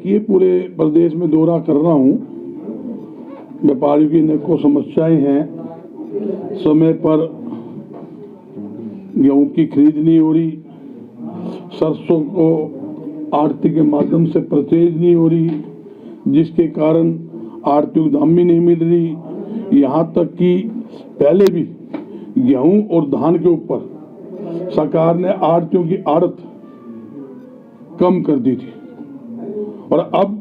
देखिए, पूरे प्रदेश में दौरा कर रहा हूँ। व्यापारियों की अनेकों समस्याएं हैं। समय पर गेहूं की खरीद नहीं हो रही, सरसों को आड़ती के माध्यम से परचेज नहीं हो रही, जिसके कारण आड़तियों को दाम भी नहीं मिल रही। यहाँ तक कि पहले भी गेहूं और धान के ऊपर सरकार ने आड़तियों की आड़त कम कर दी थी, और अब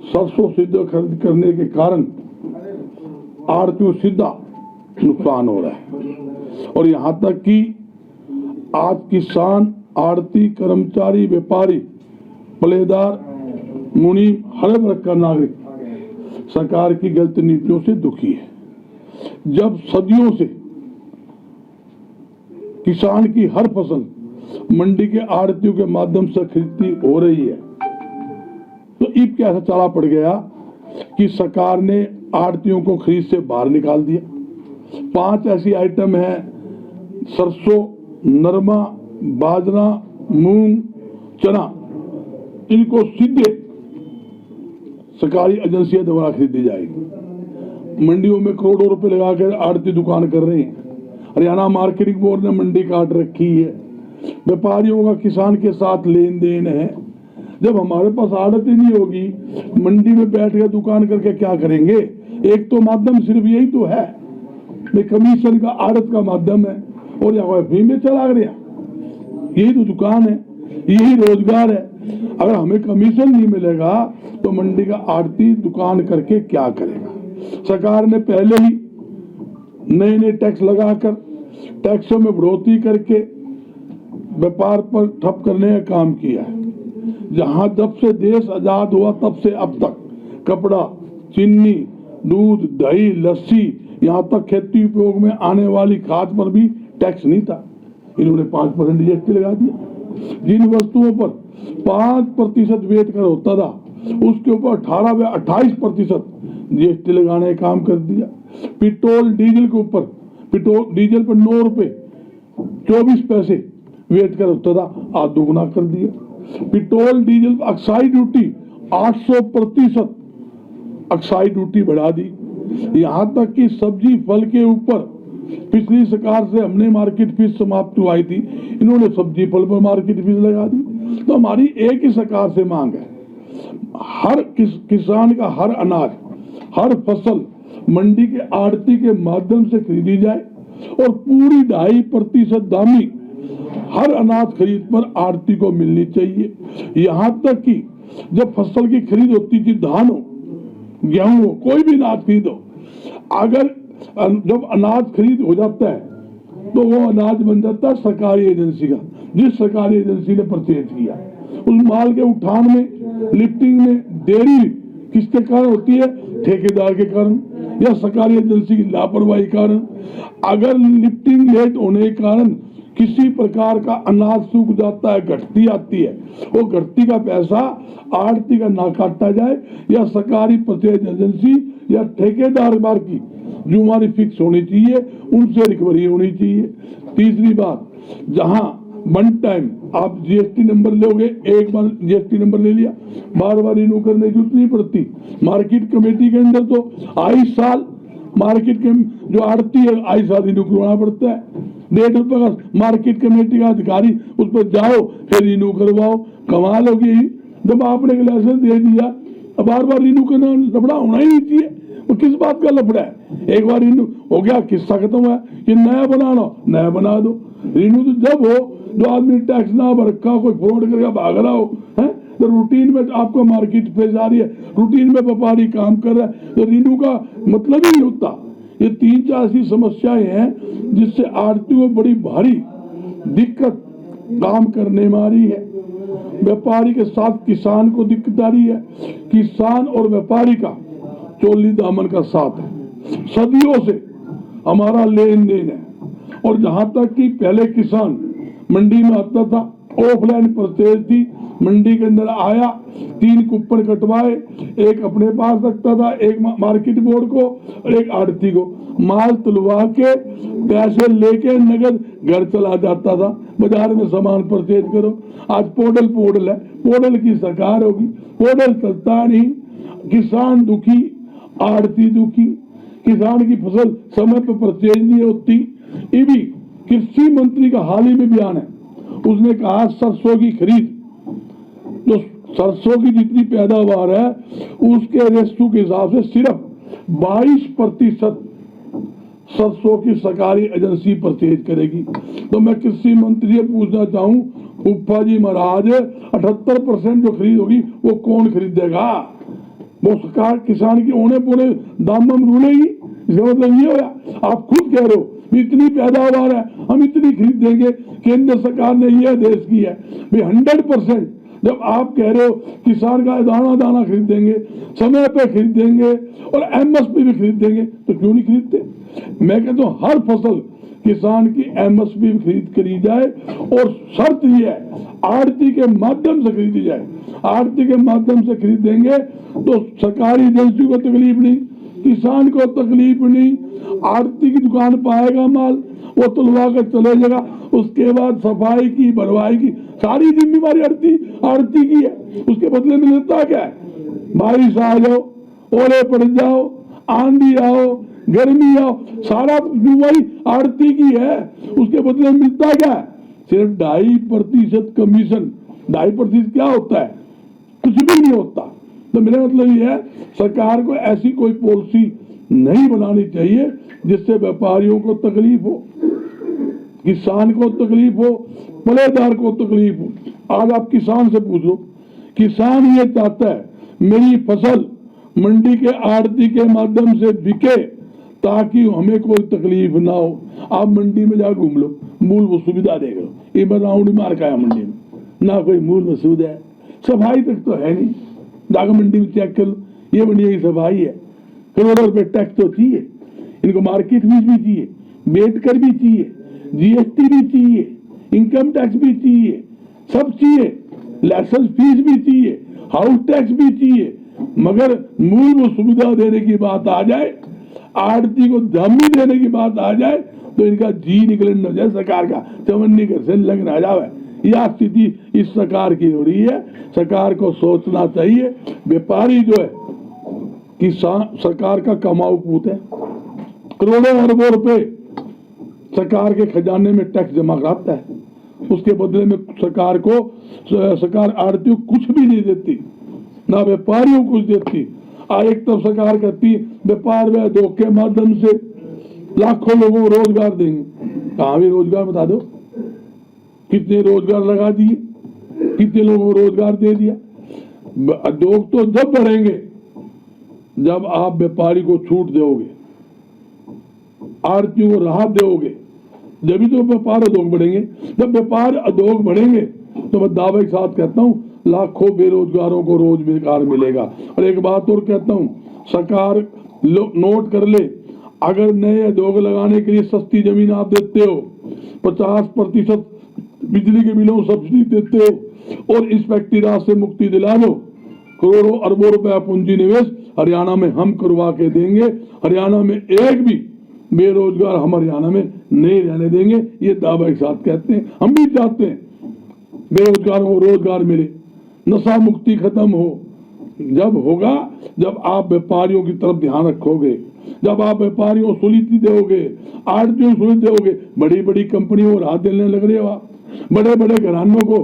सरसों सीधा खरीद करने के कारण आड़तियों सीधा नुकसान हो रहा है। और यहाँ तक कि आज किसान, आड़ती, कर्मचारी, व्यापारी, पलेदार, मुनीम, हर वर्ग का नागरिक सरकार की गलत नीतियों से दुखी है। जब सदियों से किसान की हर फसल मंडी के आड़तियों के माध्यम से खरीदी हो रही है, तो अब कैसा चाला पड़ गया कि सरकार ने आड़तियों को खरीद से बाहर निकाल दिया। 5 ऐसी आइटम है, सरसों, नरमा, बाजरा, मूंग, चना, इनको सीधे सरकारी एजेंसियां द्वारा खरीदी जाएगी। मंडियों में करोड़ों रुपए लगाकर आड़ती दुकान कर रहे हैं। हरियाणा मार्केटिंग बोर्ड ने मंडी काट रखी है। व्यापारियों का किसान के साथ लेन देन है। जब हमारे पास आड़त ही नहीं होगी, मंडी में बैठ कर दुकान करके क्या करेंगे? एक तो माध्यम सिर्फ यही तो है, कमीशन का, आड़त का माध्यम है, और यहाँ फ्री में चला गया। यही तो दुकान है, यही रोजगार है। अगर हमें कमीशन नहीं मिलेगा तो मंडी का आड़ती दुकान करके क्या करेगा? सरकार ने पहले ही नए नए टैक्स लगाकर, टैक्सों में बढ़ोतरी करके व्यापार पर ठप करने का काम किया है। जहां जब से देश आजाद हुआ तब से अब तक कपड़ा, चीनी, दूध, दही, लस्सी, यहाँ तक खेती उपयोग में आने वाली खाद पर भी टैक्स नहीं था। इन्होंने 5% जीएसटी लगा दिया। जिन वस्तुओं पर 5% वेट कर होता था, उसके ऊपर 18 व 28% जीएसटी लगाने का काम कर दिया। पेट्रोल डीजल के ऊपर, पेट्रोल डीजल पर 9 रुपए 24 पैसे वेट कर होता था, आज दोगुना कर दिया। Petrol diesel excise duty 800% excise duty बढ़ा दी। यहाँ तक कि सब्जी फल के ऊपर पिछली सरकार से हमने मार्केट फीस समाप्त हुई थी, इन्होंने सब्जी फल पर मार्केट फीस लगा दी। तो हमारी एक ही सरकार से मांग है, हर किसान का हर अनाज, हर फसल मंडी के आड़ती के माध्यम से खरीदी जाए, और पूरी 2.5% दामी हर अनाज खरीद पर आड़ती को मिलनी चाहिए। यहाँ तक कि जब फसल की खरीद होती थी, धान हो, गेहूं हो, कोई भी अनाज खरीदो, अगर जब अनाज खरीद हो जाता है तो वो अनाज बन जाता है सरकारी एजेंसी का, जिस सरकारी एजेंसी ने परचेज किया। उस माल के उठान में, लिफ्टिंग में देरी किसके कारण होती है? ठेकेदार के कारण या सरकारी एजेंसी की लापरवाही कारण। अगर लिफ्टिंग लेट होने के कारण किसी प्रकार का अनाज सूख जाता है, घटती आती है, वो घटती का पैसा आड़ती का ना काटा जाए, या सरकारी परचेज एजेंसी या ठेकेदार बार की जुर्मानी फिक्स होनी चाहिए, उनसे रिकवरी होनी चाहिए। तीसरी बात, जहां वन टाइम आप जीएसटी नंबर लोगे, एक बार जीएसटी नंबर ले लिया, बार बार रिन्यू करने की जरूरत नहीं पड़ती। मार्केट कमेटी के अंदर तो आई साल मार्केट के जो आड़ती है, आई साल रिन्यू करवाना पड़ता है। 1.5 रुपए का मार्केट कमेटी का अधिकारी उस पर जाओ, फिर रिन्यू करवाओ। कमाल होगी। जब आपने लाइसेंस दे दिया, अब बार बार रिन्यू करना लफड़ा होना ही नहीं चाहिए। वो किस बात का लफड़ा है? एक बार रिन्यू हो गया, किस्सा खत्म हुआ। कि नया बना लो, नया बना दो। रिन्यू तो जब हो जो आदमी टैक्स ना भर रखा, कोई फ्रॉड करके भाग रहा हो, है तो रूटीन में आपको मार्केट फेज आ रही है, रूटीन में व्यापारी काम कर रहा है, तो रिन्यू का मतलब ही नहीं होता। ये 3-4 ऐसी समस्याएं हैं जिससे आड़तियों को बड़ी भारी दिक्कत काम करने में आ रही है। व्यापारी के साथ किसान को दिक्कत आ रही है। किसान और व्यापारी का चोली दामन का साथ है, सदियों से हमारा लेन देन है। और जहां तक कि पहले किसान मंडी में आता था, ऑफलाइन परचेज थी, मंडी के अंदर आया, 3 कूपन कटवाए, एक अपने पास रखता था, एक मार्केट बोर्ड को और एक आड़ती को, माल तुलवा के पैसे लेके नगद घर चला जाता था। बाजार में सामान परचेज करो। आज पोर्टल है, पोर्टल की सरकार होगी, पोर्टल चलता नहीं, किसान दुखी, आड़ती दुखी, किसान की फसल समय पर परचेज नहीं होती। ये भी कृषि मंत्री का हाल ही में बयान है, उसने कहा सरसों की खरीद, जो सरसों की जितनी पैदावार है उसके रेशो के हिसाब से सिर्फ 22% सरसों की सरकारी एजेंसी परचेज करेगी। तो मैं कृषि मंत्री से पूछना चाहूं, फूफा जी महाराज, 78% जो खरीद होगी वो कौन खरीदेगा? वो सरकार किसान की औने पौने दाम में रूलेगी? इसका मतलब ये होया, आप खुद कह रहे हो इतनी पैदावार है हम इतनी खरीद देंगे, केंद्र सरकार ने यह आदेश किया है भाई 100%। जब आप कह रहे हो किसान का दाना दाना खरीदेंगे, समय पे खरीदेंगे और एमएसपी भी खरीदेंगे, तो क्यों नहीं खरीदते? मैं कहता हूँ हर फसल किसान की एमएसपी खरीद करी जाए और शर्त यह है आड़ती के माध्यम से खरीदी जाए। आड़ती के माध्यम से खरीदेंगे तो सरकारी एजेंसी को तकलीफ नहीं, किसान को तकलीफ नहीं, आड़ती की दुकान पाएगा माल, वो तुलवा कर चले जाएगा। उसके बाद सफाई की, भरवाई की सारी जिम्मेवारी आड़ती की है। उसके बदले में मिलता क्या है? बारिश आ जाओ, ओले पड़ जाओ, आंधी आओ, गर्मी आओ, सारा जिम्मेवारी आड़ती की है। उसके बदले में मिलता क्या है? सिर्फ 2.5% कमीशन। 2.5% क्या होता है? कुछ भी नहीं होता। तो मेरा मतलब ये है सरकार को ऐसी कोई पॉलिसी नहीं बनानी चाहिए जिससे व्यापारियों को तकलीफ हो, किसान को तकलीफ हो, पलेदार को तकलीफ हो। आज आप किसान से पूछो, किसान ये चाहता है मेरी फसल मंडी के आड़ती के माध्यम से बिके ताकि हमें कोई तकलीफ ना हो। आप मंडी में जा घूम लो, मूल वो सुविधा देख लो, ये बार राउंड मार का है मंडी में, ना कोई मूल में सुविधा है, सफाई तक तो है नहीं। जाकर मंडी में चेक कर लो, ये मंडी की सफाई है, करोड़ों रुपए टैक्स तो चाहिए इनको, मार्केट फीस भी चाहिए, बेच कर भी चाहिए, जीएसटी भी चाहिए, इनकम टैक्स भी चाहिए, सब चाहिए, लाइसेंस फीस भी चाहिए, हाउस टैक्स भी चाहिए। मगर मूल वो सुविधा देने की बात आ जाए, आड़ती को दामी देने की बात आ जाए तो इनका जी निकले न जाए, सरकार का चवन्नी घर से लग ना जाए। यह स्थिति इस सरकार की हो रही है। सरकार को सोचना चाहिए, व्यापारी जो है किसान सरकार का कमाऊ पूत है, करोड़ों अरबों रुपए सरकार के खजाने में टैक्स जमा कराता है, उसके बदले में सरकार आड़तियों कुछ भी नहीं देती, ना व्यापारियों को कुछ देती। एक तरफ सरकार कहती व्यापार व उद्योग के माध्यम से लाखों लोगों को रोजगार देंगे, कहाँ भी रोजगार बता दो, कितने रोजगार लगा दिए, कितने लोगों को रोजगार दे दिया। उद्योग तो जब बढ़ेंगे जब आप व्यापारी को छूट दोगे, आड़तियों को राहत दोगे, जब तो व्यापार उद्योग बढ़ेंगे। जब व्यापार उद्योग बढ़ेंगे तो मैं दावे के साथ कहता हूँ लाखों बेरोजगारों को रोजगार मिलेगा। और एक बात और कहता हूँ, सरकार नोट कर ले, अगर नए उद्योग लगाने के लिए सस्ती जमीन आप देते हो, 50% बिजली के बिलों सब्सिडी देते हो और इस फैक्ट्री राज से मुक्ति दिला दो, करोड़ों अरबों रुपया पूंजी निवेश हरियाणा में हम करवा के देंगे। हरियाणा में एक भी बेरोजगार हम हरियाणा में नहीं रहने देंगे, ये दावे के साथ कहते हैं। हम भी चाहते हैं बेरोजगारों को रोजगार मिले, नशा मुक्ति खत्म हो। जब होगा जब आप व्यापारियों की तरफ ध्यान रखोगे, जब आप व्यापारियों को सुलिति दोगे, आड़तियों को सुलिति दोगे, बड़ी बड़ी कंपनियों को राहत देने लग रहे हो आप, बड़े बड़े घरानों को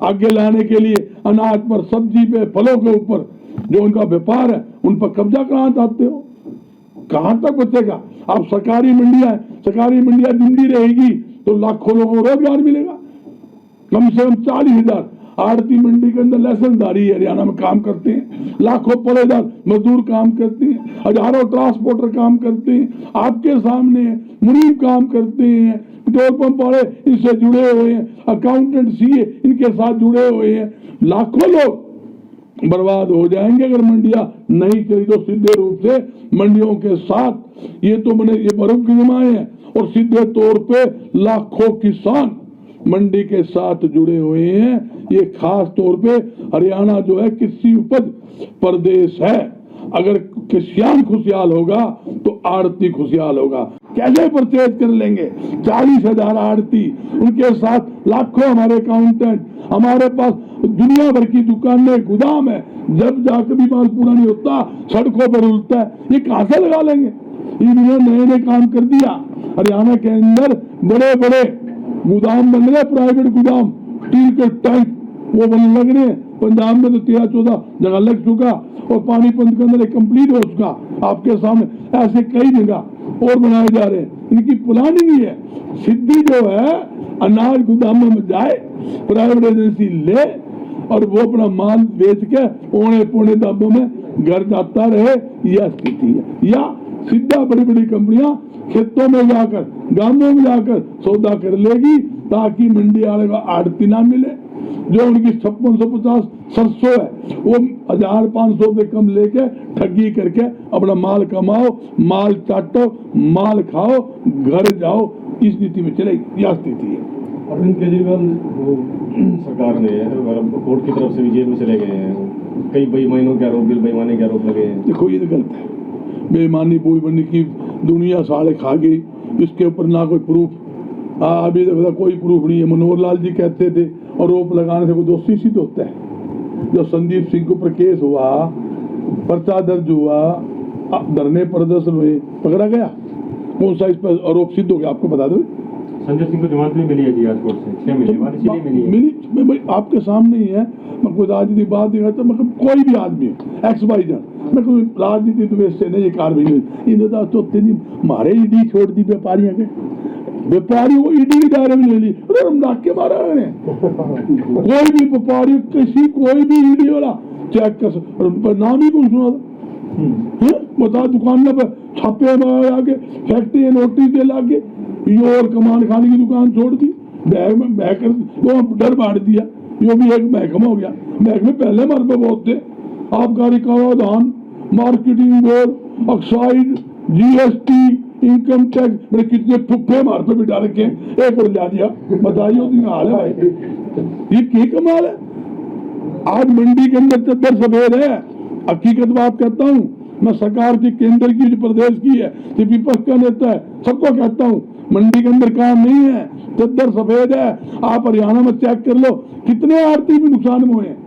आगे लाने के लिए अनाज पर, सब्जी पे, फलों के ऊपर जो उनका व्यापार है उन पर कब्जा कराना चाहते हो। कहां तक बचेगा? आप सरकारी मंडियां जिंदी रहेगी तो लाखों लोगों को रोजगार मिलेगा। कम से कम 40,000 आड़ती मंडी के अंदर लाइसेंसधारी हरियाणा में काम करते हैं, लाखों पलेदार मजदूर काम करते हैं, हजारों ट्रांसपोर्टर काम करते हैं, आपके सामने मुनीम काम करते हैं, पेट्रोल पंप वाले इनसे जुड़े हुए हैं, अकाउंटेंट सीए इनके साथ जुड़े हुए हैं। लाखों लोग बर्बाद हो जाएंगे अगर मंडियां नहीं चली तो सीधे रूप से मंडियों के साथ ये बर्फ की जमाएं हैं और सीधे तौर पे लाखों किसान मंडी के साथ जुड़े हुए हैं। ये खास तौर पे हरियाणा जो है कृषि उपज प्रदेश है। अगर किसान खुशहाल होगा तो आड़ती खुशहाल होगा। कैसे परचेज कर लेंगे? 40,000 आड़ती, उनके साथ लाखों हमारे अकाउंटेंट, हमारे पास दुनिया भर की दुकानें, गोदाम है। जब जाकर भी माल पूरा नहीं होता, सड़कों पर उलटता है, ये कहां से लगा लेंगे? इन्होंने नए नए काम कर दिया। हरियाणा के अंदर बड़े बड़े गोदाम बन रहे, प्राइवेट गोदाम, स्टील के टैंक वो बनने लग रहे हैं। पंजाब में तो 13-14 जगह लग चुका और पानीपत के अंदर कंप्लीट हो चुका आपके सामने। ऐसे कई जगह और बनाए जा रहे हैं। इनकी प्लानिंग ही है। सिद्धि जो है अनाज गोदामों में जाए, प्राइवेट एजेंसी ले और वो अपना माल बेच के पौने पौने दामों में घर जाता रहे। यह स्थिति है। या सीधा बड़ी बड़ी कंपनियां खेतों में जाकर, गांवों में जाकर सौदा कर लेगी ताकि मंडी वाले को आड़ती ना मिले। जो उनकी 5650 सरसों है वो 1500 रुपये कम लेके ठगी करके अपना माल कमाओ, माल चाटो, माल खाओ, घर जाओ। इस नीति में चलेगी। यह स्थिति है। अरविंद केजरीवाल सरकार ने कोर्ट की तरफ से भी जेल में चले गए हैं। कई बेईमानियों के आरोप, बिल बेईमानी के आरोप लगे हैं। देखो ये तो गलत है। बेईमानी बेईमानी की दुनिया साले खा गई। इसके ऊपर ना कोई प्रूफ, अभी तक कोई प्रूफ नहीं है। मनोहर लाल जी कहते थे आरोप लगाने से वो दोषी सिद्ध होता है। जब संदीप सिंह के ऊपर केस हुआ, पर्चा दर्ज हुआ, धरने प्रदर्शन हुए, पकड़ा गया, कौन सा इस पर आरोप सिद्ध हो गया आपको बता दो। संजय सिंह को जमानत भी मिली है जी आज कोर्ट से, 6 महीने बाद मिली भाई आपके सामने ही है। मैं कोई राजनीति बात नहीं करता, मतलब कोई भी आदमी एक्स वाई जेड, मैं कोई राजनीति द्वेष से नहीं, ये कार्रवाई नहीं। इन्होंने तो मारे ईडी छोड़ दी व्यापारियों के, व्यापारियों को ईडी के दायरे में ले ली। अरे हम नाके मारा है कोई भी व्यापारी, किसी कोई भी ईडी वाला चेक कर, नाम ही कौन सुना था? बता, दुकान पर छापे मार के, फैक्ट्री नोटिस दे लाके, ये और कमान खाने की दुकान छोड़ दी, बैग में बैग कर तो डर बांट दिया। यो भी एक महकमा हो गया। महकमे पहले मरबे बहुत थे, आबकारी कराधान, marketing board, excise, GST, income tax, मेरे कितने फुफ्फे मार पे बिठा रखे हैं। एक और ला दिया। बताइए उसकी हाल है भाई, ये क्या कमाल है। आज मंडी के अंदर चद्दर सफेद है। हकीकत बात कहता हूँ मैं, सरकार की, केंद्र की, प्रदेश की है, विपक्ष का नेता है, सबको कहता हूँ मंडी के अंदर काम नहीं है, चद्दर सफेद है। आप हरियाणा में चेक कर लो कितने आड़ती भी नुकसान हुए हैं।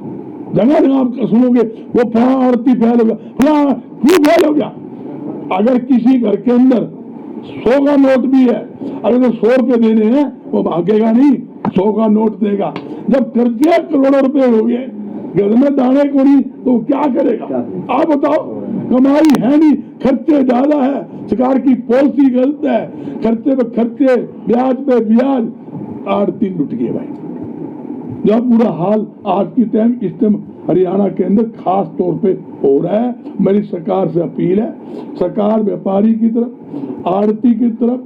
जगह जगह आप सुनोगे वो फला आड़ती फैल हो गया, फला क्यों फैल हो गया। अगर किसी घर के अंदर 100 का नोट भी है, अगर 100 रुपए देने हैं वो भागेगा नहीं, 100 का नोट देगा। जब कर्जे करोड़ों रुपए हो गए, घर में दाने को नहीं तो क्या करेगा? आप बताओ। कमाई है नहीं, खर्चे ज्यादा है, सरकार की पॉलिसी गलत है, खर्चे पे खर्चे, ब्याज पे ब्याज, आड़ती लुट गए भाई। जब बुरा हाल आज की टाइम इस टाइम हरियाणा के अंदर खास तौर पे हो रहा है। मेरी सरकार से अपील है, सरकार व्यापारी की तरफ, आड़ती की तरफ,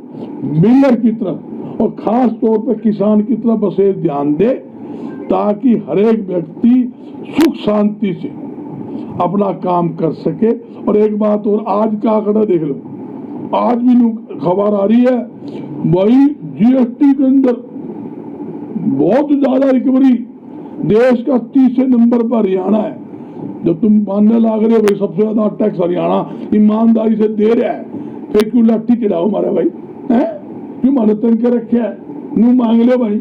मिलर की तरफ और खास तौर पे किसान की तरफ बसे ध्यान दे, ताकि हर एक व्यक्ति सुख शांति से अपना काम कर सके। और एक बात और, आज का आंकड़ा देख लो, आज भी खबर आ रही है भाई, जीएसटी के अंदर बहुत ज्यादा रिकवरी, देश का 30 नंबर पर हरियाणा है। जब तुम मानने लग रहे हो भाई सबसे ज्यादा टैक्स हरियाणा ईमानदारी से दे रहा है, फिर क्यों लाठी चढ़ाओ हमारा भाई है? क्यों मानो तन के रखे है, नू मांग लो भाई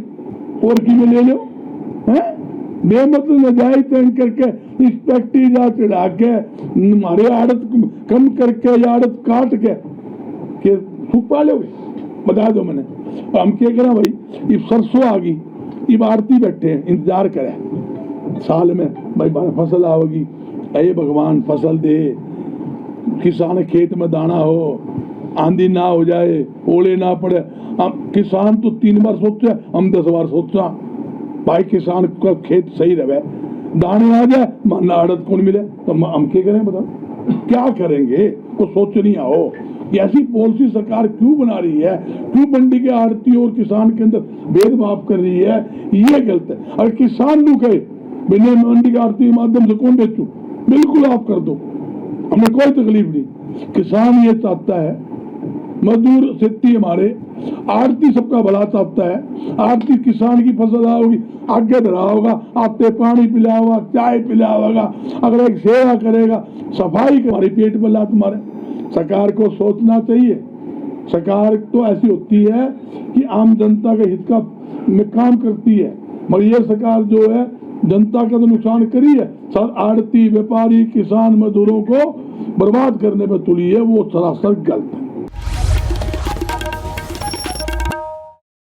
और की में ले लो है? बेमतलब नजायज तंग करके इंस्पेक्टी जा चढ़ा के हमारे आड़त कम करके या आड़त काट के छुपा लो। बता दो मैंने, हम क्या करें भाई? ये सरसों आ गई, ये आड़ती बैठे हैं, इंतजार करें साल में भाई फसल आवेगी, अरे भगवान फसल दे, किसान खेत में दाना हो, आंधी ना हो जाए, ओले ना पड़े। किसान तो 3 बार सोचा, हम 10 बार सोचा भाई किसान का खेत सही रहे, दाने आ जाए, माना आड़त कौन मिले, तो हम क्या करें? बताओ क्या करेंगे? को सोच नहीं आओ कि ऐसी पॉलिसी सरकार क्यों बना रही है, क्यों मंडी के आड़ती और किसान के अंदर भेदभाव कर रही है, ये गलत है। अगर किसान लोग कहे बिना मंडी के आड़ती के माध्यम से कौन बेचू, बिल्कुल आप कर दो, हमें कोई तकलीफ नहीं। किसान ये चाहता है, मजदूर खेती हमारे, आड़ती सबका भला चाहता है। आड़ती किसान की फसल होगी, आगे धरा होगा, आते पानी पिला होगा, चाय पिला होगा, अगर एक सेवा करेगा, सफाई हमारे पेट पर लात मारे। सरकार को सोचना चाहिए सरकार तो ऐसी होती है कि आम जनता के हित का में काम करती है, मगर ये सरकार जो है जनता का तो नुकसान करी है, साथ आड़ती, व्यापारी, किसान, मजदूरों को बर्बाद करने पर तुली है, वो सरासर गलत है।